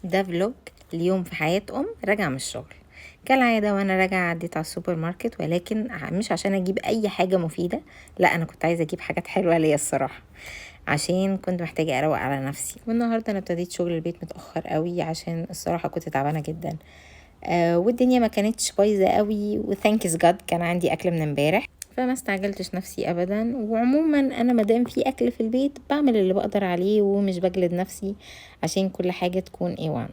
ده فلوج اليوم في حياة راجعة من الشغل كالعادة. وانا راجعة عديت على السوبر ماركت، ولكن مش عشان اجيب اي حاجة مفيدة، لا انا كنت عايزة اجيب حاجات حلوة ليا الصراحة، عشان كنت محتاجة اروق على نفسي. والنهاردة انا ابتديت شغل البيت متأخر قوي عشان الصراحة كنت تعبانة جدا. والدنيا ما كانتش بايظة قوي، وثانكس جاد كان عندي اكل من امبارح، فما استعجلتش نفسي ابدا. وعموما انا مادام في اكل في البيت بعمل اللي بقدر عليه ومش بجلد نفسي عشان كل حاجة تكون A1.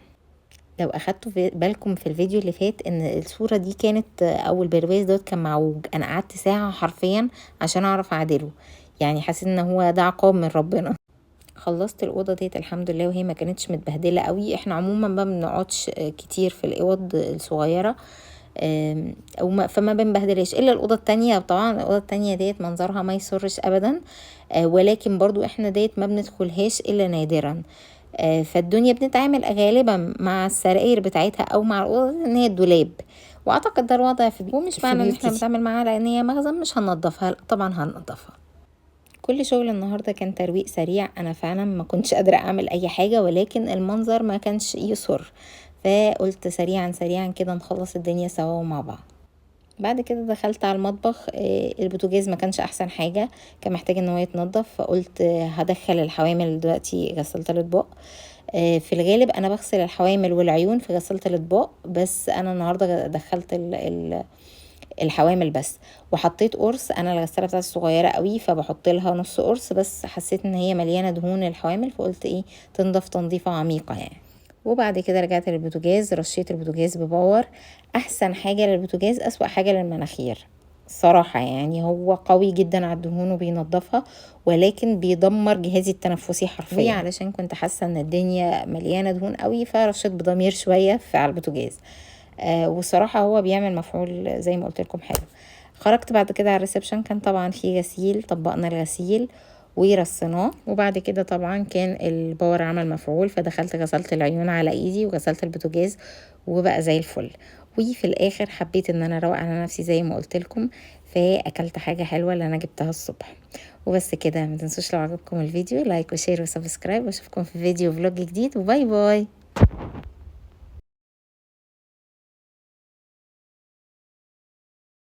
لو اخدتوا بالكم في الفيديو اللي فات ان الصورة دي كانت او البرواز دوت كان معوج، انا قعدت ساعة حرفيا عشان اعرف اعدله، يعني حسيت ان هو ده عقاب من ربنا. خلصت الاوضه ديت الحمد لله، وهي ما كانتش متبهدله قوي. احنا عموما ما بنقعدش كتير في الاوض الصغيره، فما بنبهدلش الا الاوضه التانية. طبعا الاوضه التانية ديت منظرها ما يسرش ابدا، ولكن برضو احنا ديت ما بندخلهاش الا نادرا. فالدنيا بنتعامل غالبا مع السراير بتاعتها او مع الاوضه ان هي الدولاب، واعتقد ده الوضع ومش معنى ان احنا بنتعامل معاها لان هي مخزن مش هننضفها، طبعا هننضفها. كل شغل النهارده كان ترويق سريع، انا فعلا ما كنتش قادره اعمل اي حاجه، ولكن المنظر ما كانش يسر، فقلت سريعا سريعا كده نخلص الدنيا سوا مع بعض. بعد كده دخلت على المطبخ. البوتاجاز ما كانش احسن حاجه، كان محتاج ان هو يتنضف، فقلت هدخل الحوامل دلوقتي غسالة الاطباق. في الغالب انا بغسل الحوامل والعيون في غسالة الاطباق، بس انا النهارده دخلت الحوامل بس. وحطيت قرص، انا الغساله بتاعتي صغيره قوي فبحط لها نص قرص بس، حسيت ان هي مليانه دهون الحوامل، فقلت ايه تنضف تنظيفه عميقه يعني. وبعد كده رجعت للبوتاجاز، رشيت البوتاجاز بباور. احسن حاجه للبوتاجاز اسوأ حاجه للمناخير صراحة، يعني هو قوي جدا على الدهون وبينضفها، ولكن بيدمر جهازي التنفسي حرفيا. علشان كنت حاسة ان الدنيا مليانة دهون قوي، فرشيت بضمير شوية على البوتاجاز. وصراحة هو بيعمل مفعول زي ما قلت لكم حلو. خرجت بعد كده على الريسبشن، كان طبعا في غسيل، طبقنا الغسيل ورصيناه، وبعد كده طبعا كان الباور عمل مفعول، فدخلت غسلت العيون على ايدي وغسلت البوتاجاز وبقى زي الفل. وفي الاخر حبيت ان انا اروق على نفسي زي ما قلت لكم، فاكلت حاجه حلوه اللي انا جبتها الصبح. وبس كده، ما تنسوش لو عجبكم الفيديو لايك وشير وسبسكرايب، واشوفكم في فيديو فلوج جديد، وباي باي.